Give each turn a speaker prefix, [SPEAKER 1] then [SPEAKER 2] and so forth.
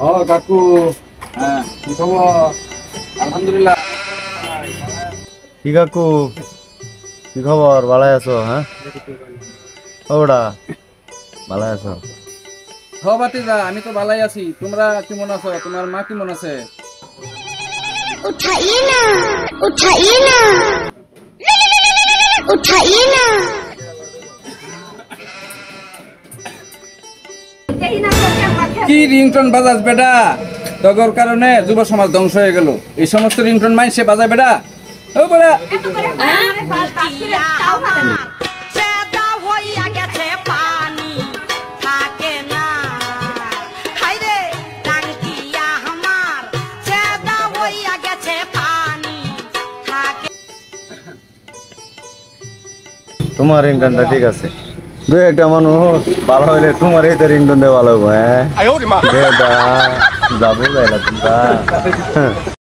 [SPEAKER 1] ও কাকু, হ্যাঁ কি খবর? আলহামদুলিল্লাহ।
[SPEAKER 2] কি কাকু, কি খবর? ভালো আছো? হ্যাঁ ওটা ভালো আছো?
[SPEAKER 1] হ বাতিজা, আমি তো ভালাই আছি। তোমরা কেমন আছো? তোমার মা কেমন আছে?
[SPEAKER 3] उठाइए ना उठाइए ना उठाइए ना
[SPEAKER 1] কি রিংটন বাজাস বেটা? তগর কারণে যুব সমাজ ধ্বংস হয়ে গেল। এই সমস্ত রিংটন মাইনসে বাজায় বেটা। ও বেটা,
[SPEAKER 2] তোমার রিংটনটা ঠিক আছে, দু একটা মানুষ ভালো হইলে তোমার এই তো রিংটন দিয়ে ভালো হবো। হ্যাঁ যাবো যাইলা তোমরা।